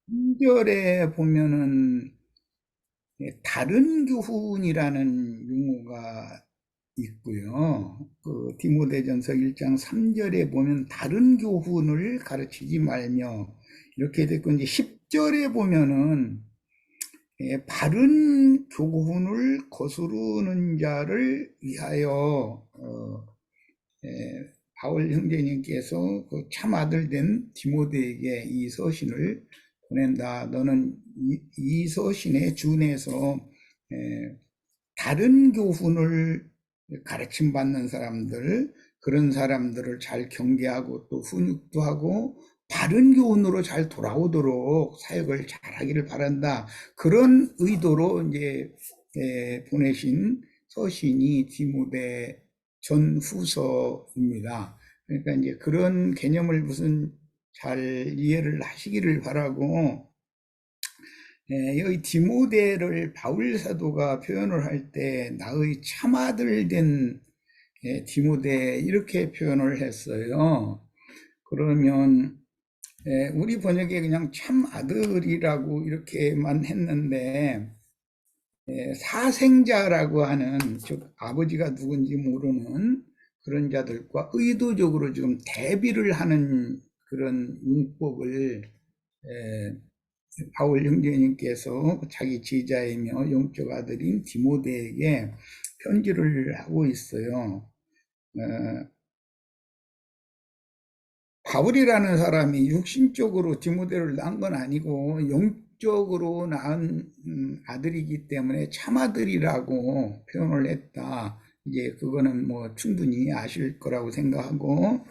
1절에 보면은 다른 교훈이라는 용어가 있고요. 그 디모데전서 1장 3절에 보면 다른 교훈을 가르치지 말며 이렇게 됐고, 이제 10절에 보면은 바른 교훈을 거스르는 자를 위하여 바울 형제님께서 그 참아들 된 디모데에게 이 서신을 보낸다. 너는 이 서신에 준해서 다른 교훈을 가르침 받는 사람들, 그런 사람들을 잘 경계하고 또 훈육도 하고 바른 교훈으로 잘 돌아오도록 사역을 잘 하기를 바란다. 그런 의도로 이제 보내신 서신이 디모데 전후서입니다. 그러니까 이제 그런 개념을 무슨 잘 이해를 하시기를 바라고, 여기 디모데를 바울 사도가 표현을 할 때 나의 참아들 된 디모데 이렇게 표현을 했어요. 그러면 우리 번역에 그냥 참아들이라고 이렇게만 했는데, 사생자라고 하는, 즉 아버지가 누군지 모르는 그런 자들과 의도적으로 지금 대비를 하는 그런 문법을 바울 형제님께서 자기 제자이며 영적 아들인 디모데에게 편지를 하고 있어요. 바울이라는 사람이 육신적으로 디모데를 낳은 건 아니고 영적으로 낳은 아들이기 때문에 참아들이라고 표현을 했다. 이제 그거는 뭐 충분히 아실 거라고 생각하고,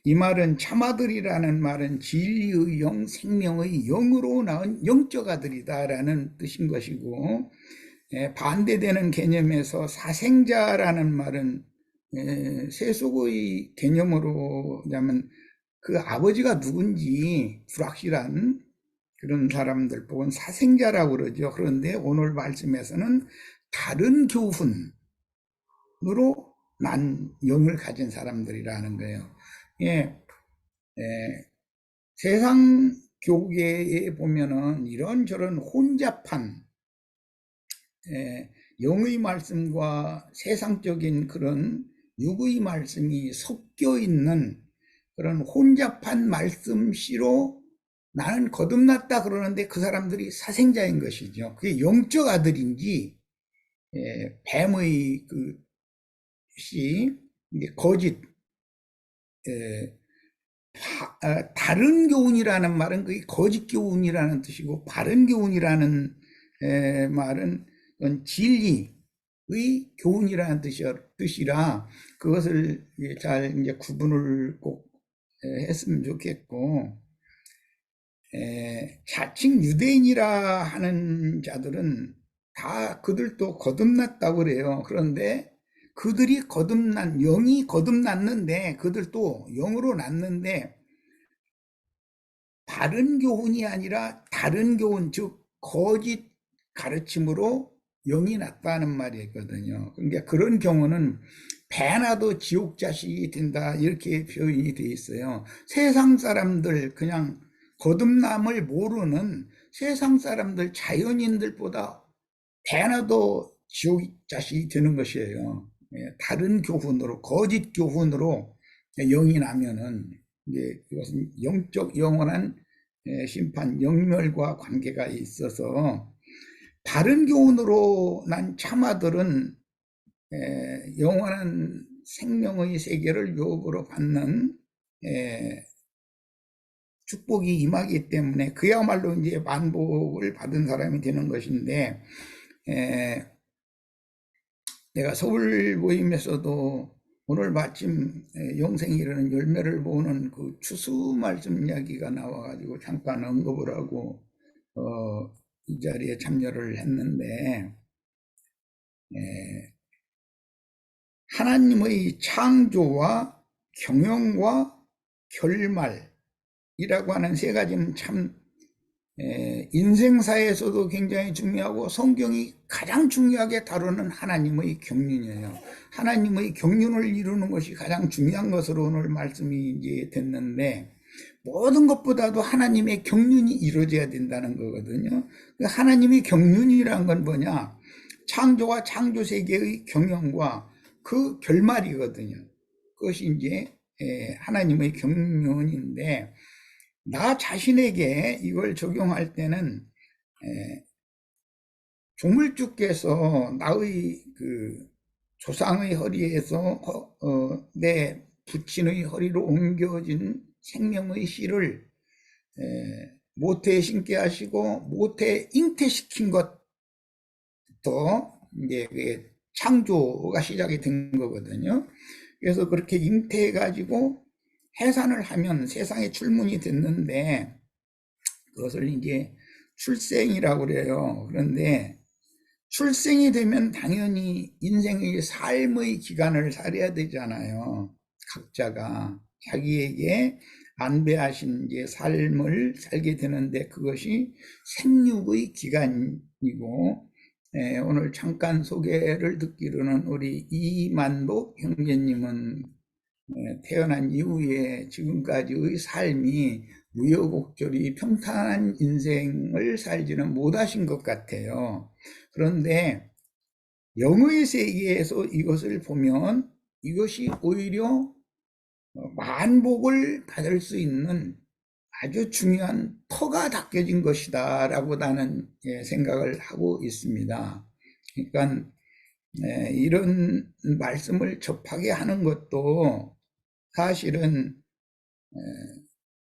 이 말은 참아들이라는 말은 진리의 영, 생명의 영으로 낳은 영적 아들이다라는 뜻인 것이고, 반대되는 개념에서 사생자라는 말은 세속의 개념으로 하면 그 아버지가 누군지 불확실한 그런 사람들 혹은 사생자라고 그러죠. 그런데 오늘 말씀에서는 다른 교훈으로 난 영을 가진 사람들이라는 거예요. 예, 세상 교계에 보면은 이런저런 혼잡한 영의 말씀과 세상적인 그런 육의 말씀이 섞여 있는 그런 혼잡한 말씀씨로 나는 거듭났다 그러는데 그 사람들이 사생자인 것이죠. 그게 영적 아들인지 뱀의 그 씨, 거짓, 다른 교훈이라는 말은 그게 거짓 교훈이라는 뜻이고, 바른 교훈이라는 말은 진리의 교훈이라는 뜻이라 그것을 잘 이제 구분을 꼭 했으면 좋겠고, 자칭 유대인이라 하는 자들은 다 그들도 거듭났다고 그래요. 그런데 그들이 영이 거듭났는데, 그들도 영으로 났는데 바른 교훈이 아니라 다른 교훈, 즉 거짓 가르침으로 영이 났다는 말이거든요. 그러니까 그런 경우는 배나도 지옥 자식이 된다 이렇게 표현이 되어 있어요. 세상 사람들, 그냥 거듭남을 모르는 세상 사람들, 자연인들보다 배나도 지옥 자식이 되는 것이에요. 다른 교훈으로, 거짓 교훈으로 영이 나면은 이제 이것은 영적 영원한 심판, 영멸과 관계가 있어서, 바른 교훈으로 난 참아들은 영원한 생명의 세계를 유업으로 받는 축복이 임하기 때문에 그야말로 이제 만복을 받은 사람이 되는 것인데, 내가 서울 모임에서도 오늘 마침 영생이 이르는 열매를 보는 그 추수 말씀 이야기가 나와가지고 잠깐 언급을 하고 이 자리에 참여를 했는데, 하나님의 창조와 경영과 결말이라고 하는 세 가지는 참 인생사에서도 굉장히 중요하고 성경이 가장 중요하게 다루는 하나님의 경륜이에요. 하나님의 경륜을 이루는 것이 가장 중요한 것으로 오늘 말씀이 이제 됐는데, 모든 것보다도 하나님의 경륜이 이루어져야 된다는 거거든요. 그 하나님의 경륜이란 건 뭐냐? 창조와 창조 세계의 경영과 그 결말이거든요. 그것이 이제 하나님의 경륜인데, 나 자신에게 이걸 적용할 때는 조물주께서 나의 그 조상의 허리에서 내 부친의 허리로 옮겨진 생명의 씨를 모태에 심게 하시고 모태에 잉태시킨 것부터 이제 창조가 시작이 된 거거든요. 그래서 그렇게 잉태해 가지고 해산을 하면 세상에 출문이 됐는데, 그것을 이제 출생이라고 그래요. 그런데 출생이 되면 당연히 인생의 삶의 기간을 살아야 되잖아요. 각자가 자기에게 안배하신 이제 삶을 살게 되는데, 그것이 생육의 기간이고, 오늘 잠깐 소개를 듣기로는 우리 이만복 형제님은 태어난 이후에 지금까지의 삶이 우여곡절이 평탄한 인생을 살지는 못하신 것 같아요. 그런데 영의 세계에서 이것을 보면 이것이 오히려 만복을 받을 수 있는 아주 중요한 터가 닦여진 것이다 라고 나는 생각을 하고 있습니다. 그러니까 이런 말씀을 접하게 하는 것도 사실은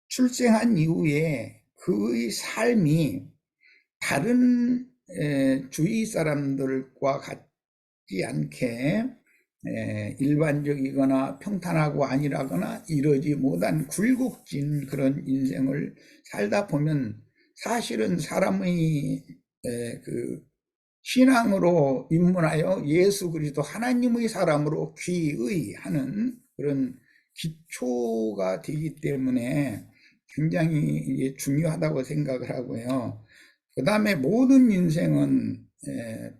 출생한 이후에 그의 삶이 다른 주위 사람들과 같지 않게 일반적이거나 평탄하고 아니라거나 이러지 못한 굴곡진 그런 인생을 살다 보면 사실은 사람의 그 신앙으로 입문하여 예수 그리스도 하나님의 사람으로 귀의하는 그런 기초가 되기 때문에 굉장히 중요하다고 생각을 하고요. 그 다음에 모든 인생은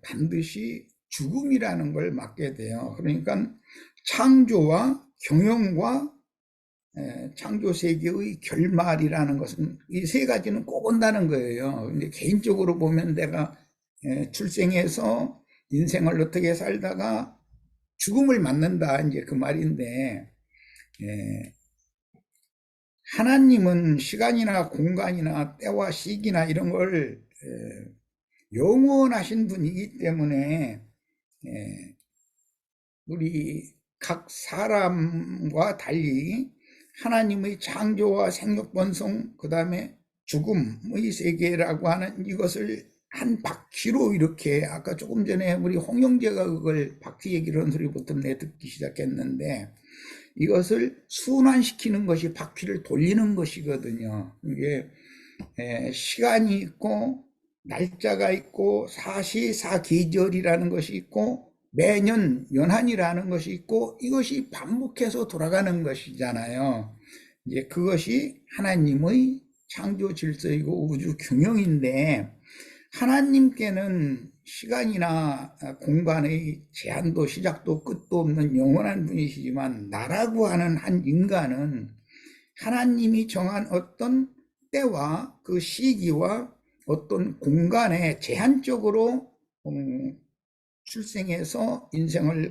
반드시 죽음이라는 걸 맞게 돼요. 그러니까 창조와 경영과 창조 세계의 결말이라는 것은 이 세 가지는 꼭 온다는 거예요. 근데 개인적으로 보면 내가 출생해서 인생을 어떻게 살다가 죽음을 맞는다, 이제 그 말인데, 하나님은 시간이나 공간이나 때와 시기나 이런 걸 영원하신 분이기 때문에 우리 각 사람과 달리 하나님의 창조와 생육번성, 그 다음에 죽음의 세계라고 하는 이것을 한 바퀴로 이렇게, 아까 조금 전에 우리 홍영재가 그걸 바퀴 얘기를 한 소리부터 내 듣기 시작했는데, 이것을 순환시키는 것이 바퀴를 돌리는 것이거든요. 이게 시간이 있고 날짜가 있고 사시사계절이라는 것이 있고 매년 연한이라는 것이 있고, 이것이 반복해서 돌아가는 것이잖아요. 이제 그것이 하나님의 창조 질서이고 우주 경영인데, 하나님께는 시간이나 공간의 제한도 시작도 끝도 없는 영원한 분이시지만, 나라고 하는 한 인간은 하나님이 정한 어떤 때와 그 시기와 어떤 공간에 제한적으로 출생해서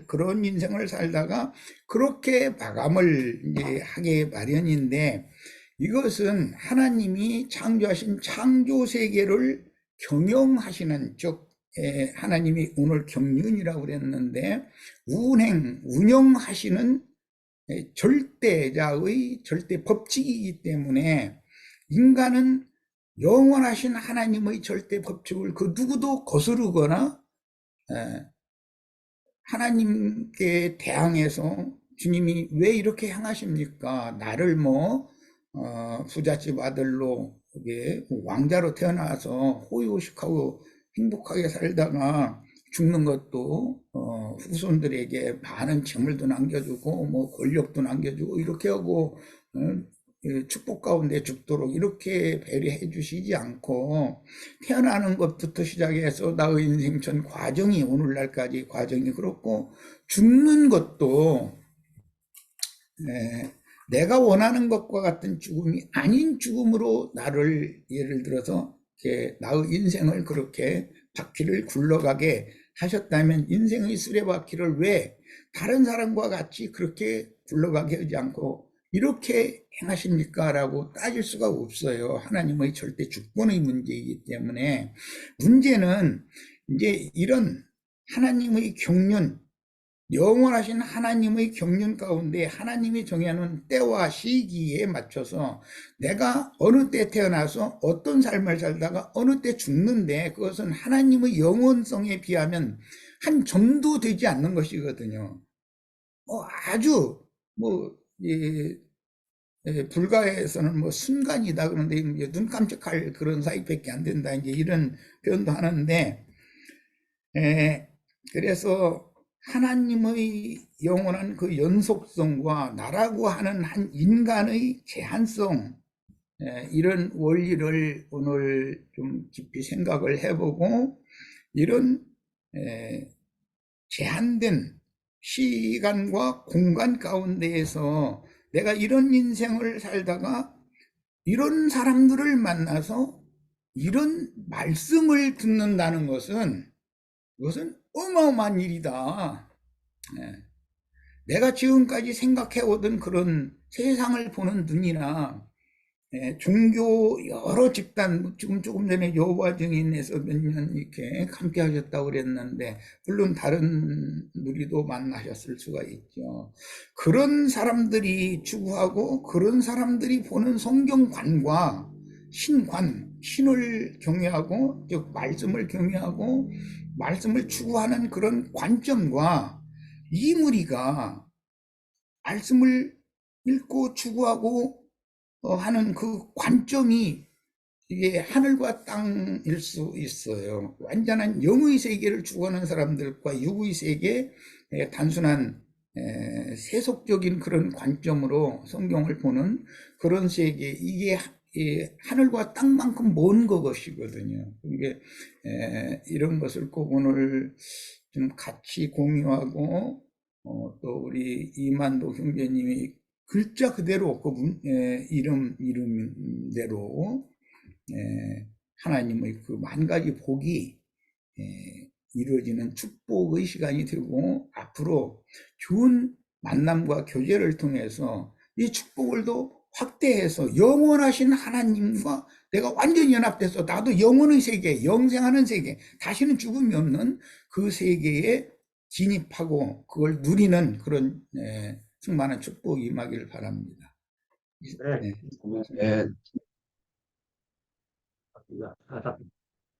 그런 인생을 살다가 그렇게 마감을 이제 하게 마련인데, 이것은 하나님이 창조하신 창조 세계를 경영하시는, 즉 하나님이 오늘 경륜이라고 그랬는데 운영하시는 절대자의 절대 법칙이기 때문에, 인간은 영원하신 하나님의 절대 법칙을 그 누구도 거스르거나 하나님께 대항해서 주님이 왜 이렇게 향하십니까? 나를 부잣집 아들로 왕자로 태어나서 호의호식하고 행복하게 살다가 죽는 것도 후손들에게 많은 재물도 남겨주고 권력도 남겨주고 이렇게 하고 축복 가운데 죽도록 이렇게 배려해 주시지 않고, 태어나는 것부터 시작해서 나의 인생 전 과정이, 오늘날까지 과정이 그렇고, 죽는 것도 내가 원하는 것과 같은 죽음이 아닌 죽음으로 나를 예를 들어서 이렇게 나의 인생을 그렇게 바퀴를 굴러가게 하셨다면 인생의 수레바퀴를 왜 다른 사람과 같이 그렇게 굴러가게 하지 않고 이렇게 행하십니까? 라고 따질 수가 없어요. 하나님의 절대 주권의 문제이기 때문에 문제는 이제 이런 하나님의 경륜, 영원하신 하나님의 경륜 가운데 하나님이 정해놓은 때와 시기에 맞춰서 내가 어느 때 태어나서 어떤 삶을 살다가 어느 때 죽는데 그것은 하나님의 영원성에 비하면 한 점도 되지 않는 것이거든요. 아주 뭐 불가에서는 뭐 순간이다 그런데 이제 눈 깜짝할 그런 사이밖에 안 된다 이제 이런 표현도 하는데 그래서 하나님의 영원한 그 연속성과 나라고 하는 한 인간의 제한성 이런 원리를 오늘 좀 깊이 생각을 해보고 이런 제한된 시간과 공간 가운데에서 내가 이런 인생을 살다가 이런 사람들을 만나서 이런 말씀을 듣는다는 것은 이것은 어마어마한 일이다. 내가 지금까지 생각해오던 그런 세상을 보는 눈이나 종교 여러 집단 지금 조금 전에 여호와 증인에서 몇 년 이렇게 함께 하셨다고 그랬는데 물론 다른 누리도 만나셨을 수가 있죠. 그런 사람들이 추구하고 그런 사람들이 보는 성경관과 신을 경외하고 즉 말씀을 경외하고 말씀을 추구하는 그런 관점과 이 무리가 말씀을 읽고 추구하고 하는 그 관점이 이게 하늘과 땅일 수 있어요. 완전한 영의 세계를 추구하는 사람들과 육의 세계, 단순한 세속적인 그런 관점으로 성경을 보는 그런 세계, 이게 하늘과 땅만큼 먼 것이거든요. 이게 이런 것을 꼭 오늘 좀 같이 공유하고 또 우리 이만도 형제님이 글자 그대로 그 이름대로 하나님의 그 만 가지 복이 이루어지는 축복의 시간이 되고 앞으로 좋은 만남과 교제를 통해서 이 축복을 더 확대해서 영원하신 하나님과 내가 완전히 연합돼서 나도 영원의 세계, 영생하는 세계, 다시는 죽음이 없는 그 세계에 진입하고 그걸 누리는 그런 충만한 축복이 임하기를 바랍니다. 네. 네. 네.